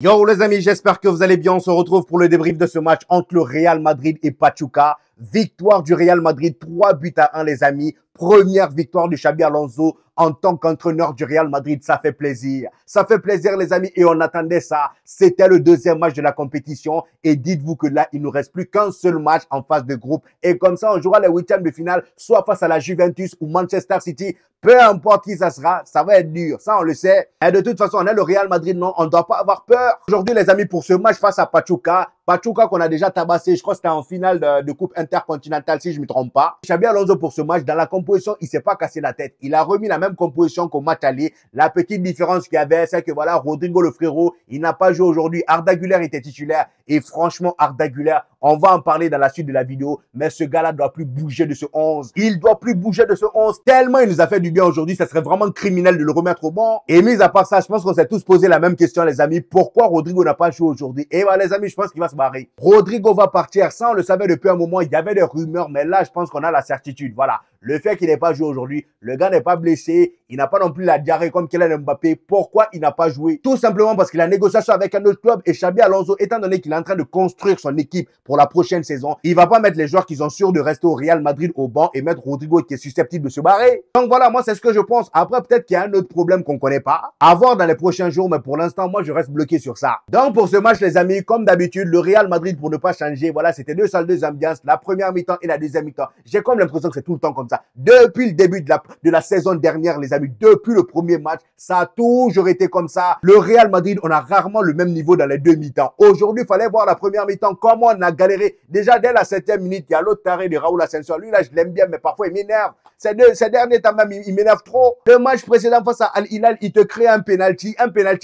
Yo les amis, j'espère que vous allez bien. On se retrouve pour le débrief de ce match entre le Real Madrid et Pachuca. Victoire du Real Madrid, 3-1 les amis. Première victoire de Xabi Alonso en tant qu'entraîneur du Real Madrid. Ça fait plaisir. Ça fait plaisir les amis et on attendait ça. C'était le deuxième match de la compétition et dites-vous que là, il ne nous reste plus qu'un seul match en phase de groupe. Et comme ça, on jouera les huitièmes de finale, soit face à la Juventus ou Manchester City. Peu importe qui ça sera, ça va être dur. Ça, on le sait. Et de toute façon, on est le Real Madrid, non, on ne doit pas avoir peur. Aujourd'hui, les amis, pour ce match face à Pachuca, qu'on a déjà tabassé, je crois que c'était en finale de Coupe Intercontinentale, si je ne me trompe pas. Xabi Alonso, pour ce match, dans la composition, il s'est pas cassé la tête. Il a remis la même composition qu'au match aller. La petite différence qu'il y avait, c'est que voilà, Rodrigo le frérot, il n'a pas joué aujourd'hui. Arda Güler était titulaire. Et franchement, Arda Güler, on va en parler dans la suite de la vidéo, mais ce gars-là doit plus bouger de ce 11. Il doit plus bouger de ce 11. Tellement il nous a fait du bien aujourd'hui, ça serait vraiment criminel de le remettre au banc. Et mis à part ça, je pense qu'on s'est tous posé la même question, les amis. Pourquoi Rodrigo n'a pas joué aujourd'hui? Et voilà, les amis, je pense qu'il va se barrer. Rodrigo va partir. Ça, on le savait depuis un moment. Il y avait des rumeurs, mais là, je pense qu'on a la certitude. Voilà. Le fait qu'il n'ait pas joué aujourd'hui, le gars n'est pas blessé, il n'a pas non plus la diarrhée comme Kylian Mbappé. Pourquoi il n'a pas joué? Tout simplement parce qu'il a négociation avec un autre club et Xabi Alonso, étant donné qu'il est en train de construire son équipe pour la prochaine saison, il va pas mettre les joueurs qui sont sûrs de rester au Real Madrid au banc et mettre Rodrigo qui est susceptible de se barrer. Donc voilà, moi c'est ce que je pense. Après peut-être qu'il y a un autre problème qu'on connaît pas. À voir dans les prochains jours, mais pour l'instant, moi je reste bloqué sur ça. Donc pour ce match les amis, comme d'habitude, le Real Madrid pour ne pas changer, voilà, c'était deux salles, deux ambiances, la première mi-temps et la deuxième mi-temps. J'ai comme l'impression que c'est tout le temps comme ça. Depuis le début de la saison dernière, les amis, depuis le premier match, ça a toujours été comme ça. Le Real Madrid, on a rarement le même niveau dans les deux mi-temps. Aujourd'hui, il fallait voir la première mi-temps, comment on a galéré. Déjà, dès la 7e minute, il y a l'autre taré de Raúl Asensio. Lui, là, je l'aime bien, mais parfois, il m'énerve. Ces derniers temps, même, il m'énerve trop. Le match précédent face à Al Hilal, il te crée un penalty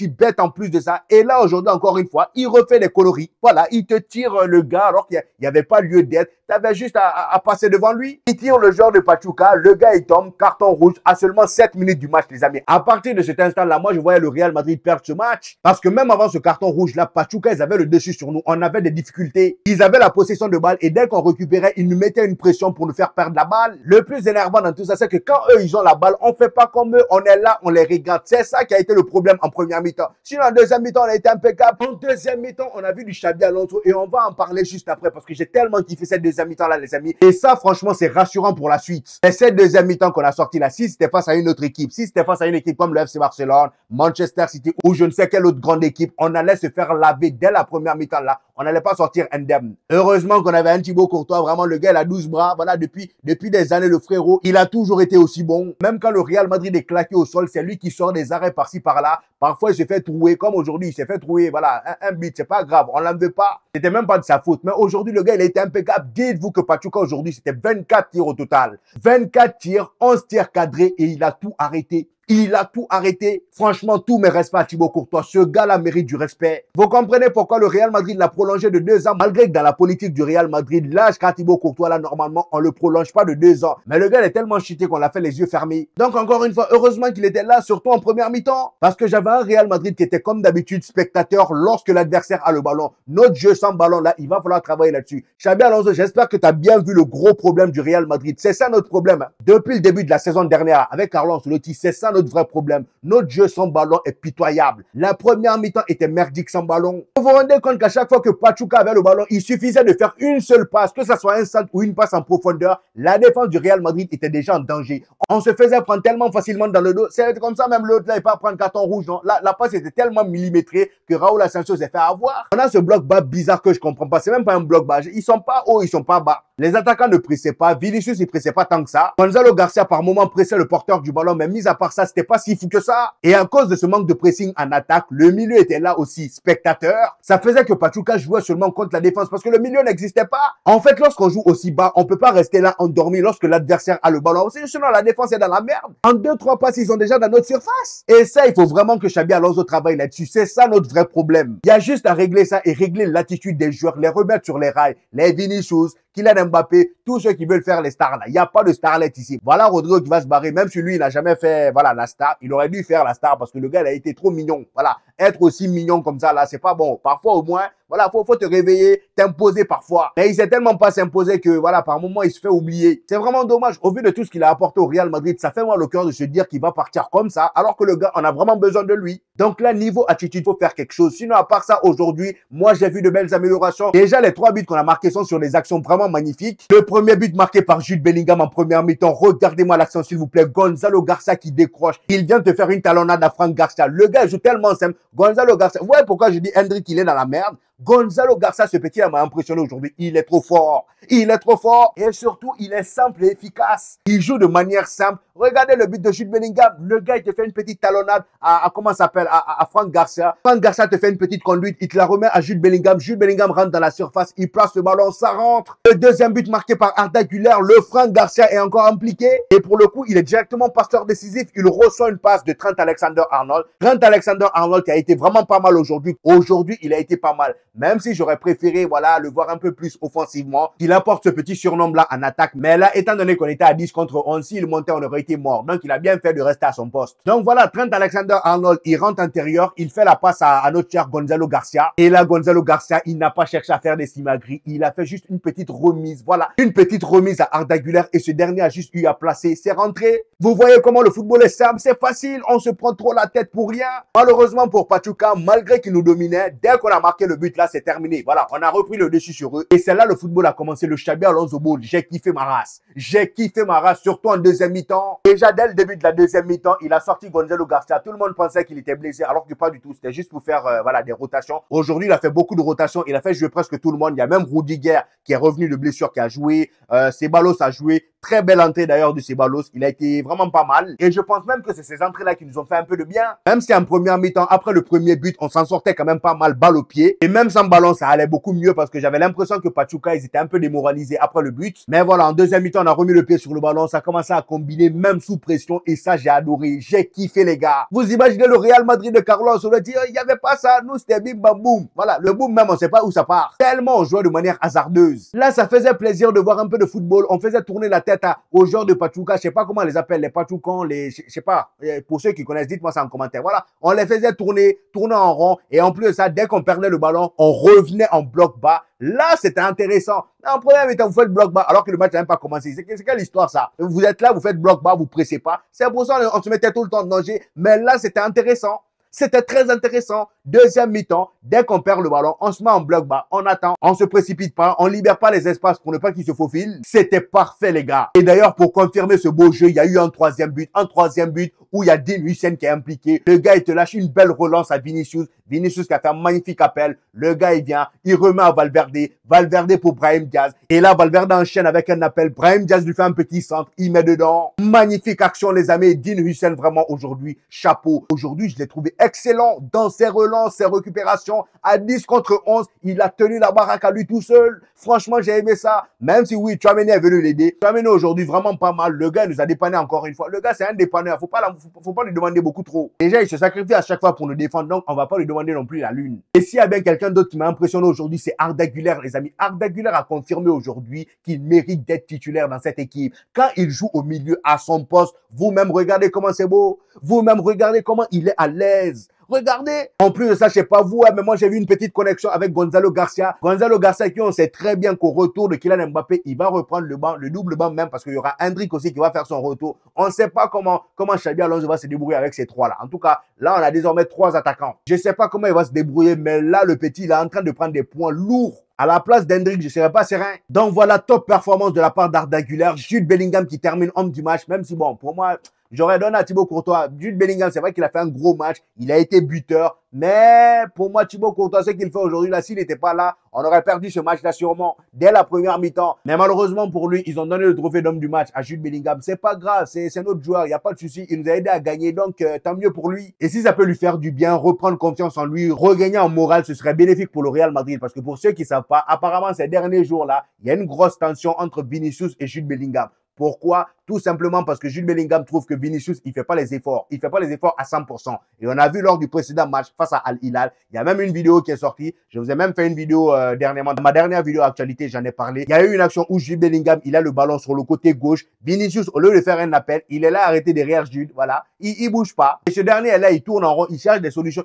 bête en plus de ça. Et là, aujourd'hui, encore une fois, il refait des coloris. Voilà, il te tire le gars alors qu'il n'y avait pas lieu d'être. Tu avais juste à passer devant lui. Il tire le joueur de Pachuca, le gars, il tombe, carton rouge à seulement 7 minutes du match, les amis. À partir de cet instant-là, moi, je voyais le Real Madrid perdre ce match. Parce que même avant ce carton rouge-là, Pachuca, ils avaient le dessus sur nous. On avait des difficultés. Ils avaient la possession de balle et dès qu'on récupérait, ils nous mettaient une pression pour nous faire perdre la balle. Le plus énervant dans tout ça, c'est que quand eux, ils ont la balle, on fait pas comme eux. On est là, on les regarde. C'est ça qui a été le problème en première mi-temps. Sinon, en deuxième mi-temps, on a été impeccable. En deuxième mi-temps, on a vu du Xabi Alonso et on va en parler juste après parce que j'ai tellement kiffé cette deuxième mi-temps-là, les amis. Et ça, franchement, c'est rassurant pour la suite. Et cette deuxième mi-temps qu'on a sorti là, si c'était face à une autre équipe, si c'était face à une équipe comme le FC Barcelone, Manchester City ou je ne sais quelle autre grande équipe, on allait se faire laver dès la première mi-temps là. On n'allait pas sortir indemne. Heureusement qu'on avait un Thibaut Courtois, vraiment le gars, il a 12 bras. Voilà, depuis des années, le frérot, il a toujours été aussi bon. Même quand le Real Madrid est claqué au sol, c'est lui qui sort des arrêts par-ci par-là. Parfois, il se fait trouer, comme aujourd'hui, il s'est fait trouer. Voilà, un but, c'est pas grave, on l'en veut pas. C'était même pas de sa faute. Mais aujourd'hui, le gars, il a été impeccable. Dites-vous que Pachuca, aujourd'hui, c'était 24 tirs au total. 24 tirs, 11 tirs cadrés et il a tout arrêté. Il a tout arrêté. Franchement, tout me reste pas à Thibaut Courtois. Ce gars-là mérite du respect. Vous comprenez pourquoi le Real Madrid l'a prolongé de 2 ans, malgré que dans la politique du Real Madrid, l'âge qu'a Thibaut Courtois, là, normalement, on le prolonge pas de 2 ans. Mais le gars, il est tellement cheaté qu'on l'a fait les yeux fermés. Donc, encore une fois, heureusement qu'il était là, surtout en première mi-temps. Parce que j'avais un Real Madrid qui était, comme d'habitude, spectateur lorsque l'adversaire a le ballon. Notre jeu sans ballon, là, il va falloir travailler là-dessus. Xabi Alonso, j'espère que tu as bien vu le gros problème du Real Madrid. C'est ça notre problème. Hein. Depuis le début de la saison dernière, avec Carlo Ancelotti, c'est ça notre vrai problème. Notre jeu sans ballon est pitoyable. La première mi-temps était merdique sans ballon. Vous vous rendez compte qu'à chaque fois que Pachuca avait le ballon, il suffisait de faire une seule passe, que ce soit un centre ou une passe en profondeur. La défense du Real Madrid était déjà en danger. On se faisait prendre tellement facilement dans le dos. C'est comme ça, même l'autre là, il pas prendre carton rouge. Non. La passe était tellement millimétrée que Raúl Asensio s'est fait avoir. On a ce bloc bas bizarre que je comprends pas. C'est même pas un bloc bas. Ils sont pas hauts, ils sont pas bas. Les attaquants ne pressaient pas. Vinicius, il pressait pas tant que ça. Gonzalo Garcia, par moment, pressait le porteur du ballon. Mais mis à part ça, c'était pas si fou que ça. Et à cause de ce manque de pressing en attaque, le milieu était là aussi spectateur. Ça faisait que Pachuca jouait seulement contre la défense parce que le milieu n'existait pas. En fait, lorsqu'on joue aussi bas, on peut pas rester là endormi lorsque l'adversaire a le ballon. Sinon, la défense est dans la merde. En 2-3 passes, ils sont déjà dans notre surface. Et ça, il faut vraiment que Xabi Alonso travaille là-dessus. C'est ça notre vrai problème. Il y a juste à régler ça et régler l'attitude des joueurs, les remettre sur les rails. Les Vinicius, Kylian Mbappé, tous ceux qui veulent faire les stars là. Il n'y a pas de starlet ici. Voilà Rodrigo qui va se barrer. Même si lui, il n'a jamais fait, voilà, la star. Il aurait dû faire la star parce que le gars, il a été trop mignon. Voilà. Être aussi mignon comme ça, là, c'est pas bon. Parfois, au moins, voilà, faut te réveiller, t'imposer parfois. Mais il sait tellement pas s'imposer que, voilà, par moment, il se fait oublier. C'est vraiment dommage. Au vu de tout ce qu'il a apporté au Real Madrid, ça fait mal au cœur de se dire qu'il va partir comme ça, alors que le gars, on a vraiment besoin de lui. Donc là, niveau attitude, faut faire quelque chose. Sinon, à part ça, aujourd'hui, moi, j'ai vu de belles améliorations. Déjà, les 3 buts qu'on a marqués sont sur des actions vraiment magnifiques. Le premier but marqué par Jude Bellingham en première mi-temps. Regardez-moi l'action, s'il vous plaît. Gonzalo Garcia qui décroche. Il vient de faire une talonnade à Franck Garcia. Le gars joue tellement simple. Gonzalo Garcia. Vous voyez pourquoi je dis Hendrik, il est dans la merde? Gonzalo Garcia, ce petit, m'a impressionné aujourd'hui. Il est trop fort. Il est trop fort. Et surtout, il est simple et efficace. Il joue de manière simple. Regardez le but de Jude Bellingham. Le gars, il te fait une petite talonnade à comment ça s'appelle, à Franck Garcia. Franck Garcia te fait une petite conduite. Il te la remet à Jude Bellingham. Jude Bellingham rentre dans la surface. Il place le ballon. Ça rentre. Le deuxième but marqué par Arda Güler. Le Franck Garcia est encore impliqué. Et pour le coup, il est directement passeur décisif. Il reçoit une passe de Trent Alexander-Arnold. Trent Alexander-Arnold qui a été vraiment pas mal aujourd'hui. Aujourd'hui, il a été pas mal. Même si j'aurais préféré, voilà, le voir un peu plus offensivement, qu'il apporte ce petit surnom-là en attaque. Mais là, étant donné qu'on était à 10 contre 11, s'il montait, on aurait été mort. Donc, il a bien fait de rester à son poste. Donc, voilà, Trent Alexander-Arnold, il rentre intérieur, il fait la passe à notre cher Gonzalo Garcia. Et là, Gonzalo Garcia, il n'a pas cherché à faire des simagris. Il a fait juste une petite remise. Voilà, une petite remise à Arda Güler et ce dernier a juste eu à placer. C'est rentré. Vous voyez comment le football est simple, c'est facile. On se prend trop la tête pour rien. Malheureusement pour Pachuca, malgré qu'il nous dominait, dès qu'on a marqué le but là, c'est terminé. Voilà, on a repris le dessus sur eux. Et c'est là le football a commencé. Le Xabi Alonso Ball. J'ai kiffé ma race. J'ai kiffé ma race, surtout en deuxième mi-temps. Déjà dès le début de la deuxième mi-temps, il a sorti Gonzalo Garcia. Tout le monde pensait qu'il était blessé, alors que pas du tout. C'était juste pour faire voilà, des rotations. Aujourd'hui, il a fait beaucoup de rotations. Il a fait jouer presque tout le monde. Il y a même Rudiger qui est revenu de blessure, qui a joué. Ceballos a joué. Très belle entrée d'ailleurs de Ceballos. Il a été vraiment pas mal. Et je pense même que c'est ces entrées-là qui nous ont fait un peu de bien. Même si en première mi-temps, après le premier but, on s'en sortait quand même pas mal balle au pied. Et même sans ballon, ça allait beaucoup mieux parce que j'avais l'impression que Pachuca, ils étaient un peu démoralisés après le but. Mais voilà, en deuxième mi-temps, on a remis le pied sur le ballon. Ça a commencé à combiner même sous pression. Et ça, j'ai adoré. J'ai kiffé, les gars. Vous imaginez le Real Madrid de Carlos. On a dit, il n'y avait pas ça. Nous, c'était bim, bam, boum. Voilà, le boum même, on ne sait pas où ça part. Tellement on jouait de manière hasardeuse. Là, ça faisait plaisir de voir un peu de football. On faisait tourner la tête aux joueurs de Pachuca. Je sais pas comment on les appelle, les Pachucans, je sais pas. Pour ceux qui connaissent, dites-moi ça en commentaire. Voilà, on les faisait tourner en rond. Et en plus de ça, dès qu'on perdait le ballon, on revenait en bloc bas. Là, c'était intéressant. En première mi-temps, vous faites bloc bas alors que le match n'a même pas commencé. C'est quelle histoire ça? Vous êtes là, vous faites bloc bas, vous pressez pas. C'est pour ça qu'on se mettait tout le temps en danger. Mais là, c'était intéressant. C'était très intéressant. Deuxième mi-temps, dès qu'on perd le ballon, on se met en bloc bas, on attend, on se précipite pas, on libère pas les espaces pour ne pas qu'ils se faufilent. C'était parfait, les gars. Et d'ailleurs, pour confirmer ce beau jeu, il y a eu un troisième but où il y a Dean Huijsen qui est impliqué. Le gars, il te lâche une belle relance à Vinicius. Vinicius qui a fait un magnifique appel. Le gars, il vient, il remet à Valverde. Valverde pour Brahim Diaz. Et là, Valverde enchaîne avec un appel. Brahim Diaz lui fait un petit centre. Il met dedans. Magnifique action, les amis. Dean Huijsen, vraiment, aujourd'hui, chapeau. Aujourd'hui, je l'ai trouvé excellent dans ses relances, ses récupérations. À 10 contre 11, il a tenu la baraque à lui tout seul. Franchement, j'ai aimé ça. Même si oui, Tchouaméni est venu l'aider. Tchouaméni aujourd'hui, vraiment pas mal. Le gars, il nous a dépanné encore une fois. Le gars, c'est un dépanneur. Faut pas lui demander beaucoup trop. Déjà, il se sacrifie à chaque fois pour nous défendre. Donc, on va pas lui demander non plus la lune. Et s'il y a bien quelqu'un d'autre qui m'a impressionné aujourd'hui, c'est Arda Güler, les amis. Arda Güler a confirmé aujourd'hui qu'il mérite d'être titulaire dans cette équipe. Quand il joue au milieu à son poste, vous-même regardez comment c'est beau. Vous-même regardez comment il est à l'aise. Regardez. En plus de ça, je sais pas vous, mais moi j'ai vu une petite connexion avec Gonzalo Garcia. Gonzalo Garcia qui on sait très bien qu'au retour de Kylian Mbappé, il va reprendre le banc, le double banc même parce qu'il y aura Hendrik aussi qui va faire son retour. On ne sait pas comment Xabi Alonso va se débrouiller avec ces trois là. En tout cas, là on a désormais 3 attaquants. Je sais pas comment il va se débrouiller, mais là le petit il est en train de prendre des points lourds. À la place d'Hendrik, je ne serais pas serein. Donc voilà, top performance de la part d'Arda Güler. Jude Bellingham qui termine homme du match, même si bon, pour moi, j'aurais donné à Thibaut Courtois. Jude Bellingham, c'est vrai qu'il a fait un gros match. Il a été buteur. Mais pour moi, Thibaut Courtois, ce qu'il fait aujourd'hui, là, s'il n'était pas là, on aurait perdu ce match-là sûrement dès la première mi-temps. Mais malheureusement pour lui, ils ont donné le trophée d'homme du match à Jude Bellingham. C'est pas grave, c'est notre joueur, il n'y a pas de souci. Il nous a aidé à gagner, donc tant mieux pour lui. Et si ça peut lui faire du bien, reprendre confiance en lui, regagner en morale, ce serait bénéfique pour le Real Madrid. Parce que pour ceux qui ne savent pas, apparemment ces derniers jours-là, il y a une grosse tension entre Vinicius et Jude Bellingham. Pourquoi? Tout simplement parce que Jude Bellingham trouve que Vinicius, il fait pas les efforts. Il fait pas les efforts à 100%. Et on a vu lors du précédent match face à Al Hilal, il y a même une vidéo qui est sortie. Je vous ai même fait une vidéo dernièrement. Dans ma dernière vidéo actualité, j'en ai parlé. Il y a eu une action où Jude Bellingham, il a le ballon sur le côté gauche. Vinicius, au lieu de faire un appel, il est là arrêté derrière Jude. Voilà. Il bouge pas. Et ce dernier est là, il tourne en rond, il cherche des solutions,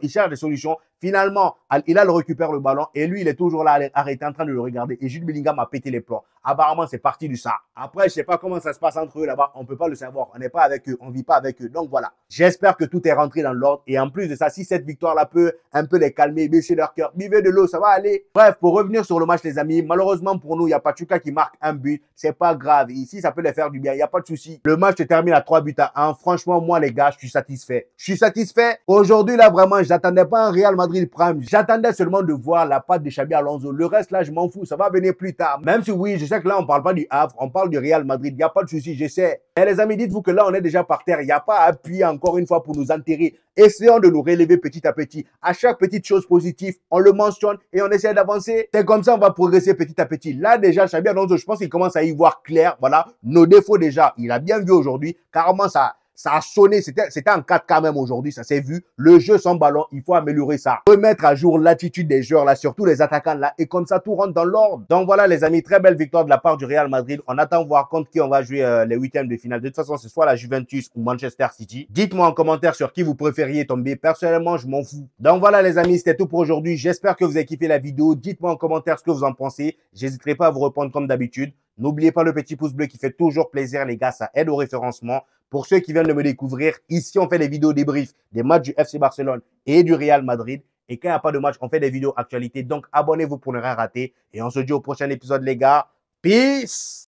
Finalement, Al Hilal récupère le ballon et lui, il est toujours là arrêté en train de le regarder. Et Jude Bellingham a pété les plombs. Apparemment, c'est parti du ça. Après, je sais pas comment ça se passe entre eux là-bas. On peut pas le savoir. On n'est pas avec eux. On vit pas avec eux. Donc voilà. J'espère que tout est rentré dans l'ordre. Et en plus de ça, si cette victoire-là peut un peu les calmer, baisser leur cœur, buvez de l'eau, ça va aller. Bref, pour revenir sur le match, les amis, malheureusement pour nous, il y a Pachuca qui marque un but. C'est pas grave. Ici, ça peut les faire du bien. Il n'y a pas de souci. Le match se termine à 3-1. Franchement, moi, les gars, je suis satisfait. Je suis satisfait. Aujourd'hui, là, vraiment, j'attendais pas un Real Madrid Prime. J'attendais seulement de voir la patte de Xabi Alonso. Le reste, là, je m'en fous. Ça va venir plus tard. Même si oui, je sais que là, on parle pas du Havre. On parle du Real Madrid. Il n'y a pas de souci, je sais. Et les amis, dites-vous que là, on est déjà par terre. Il n'y a pas à appuyer encore une fois pour nous enterrer. Essayons de nous relever petit à petit. À chaque petite chose positive, on le mentionne et on essaie d'avancer. C'est comme ça, on va progresser petit à petit. Là, déjà, Xabi Alonso, je pense qu'il commence à y voir clair. Voilà, nos défauts déjà. Il a bien vu aujourd'hui. Carrément, ça a sonné, c'était en 4K même aujourd'hui, ça s'est vu. Le jeu sans ballon, il faut améliorer ça. Remettre à jour l'attitude des joueurs là, surtout les attaquants là, et comme ça tout rentre dans l'ordre. Donc voilà les amis, très belle victoire de la part du Real Madrid. On attend voir contre qui on va jouer les huitièmes de finale. De toute façon, c'est soit la Juventus ou Manchester City. Dites-moi en commentaire sur qui vous préfériez tomber. Personnellement, je m'en fous. Donc voilà les amis, c'était tout pour aujourd'hui. J'espère que vous avez kiffé la vidéo. Dites-moi en commentaire ce que vous en pensez. J'hésiterai pas à vous répondre comme d'habitude. N'oubliez pas le petit pouce bleu qui fait toujours plaisir les gars, ça aide au référencement. Pour ceux qui viennent de me découvrir, ici on fait des vidéos débriefs des matchs du FC Barcelone et du Real Madrid. Et quand il n'y a pas de match, on fait des vidéos actualités. Donc abonnez-vous pour ne rien rater. Et on se dit au prochain épisode les gars. Peace!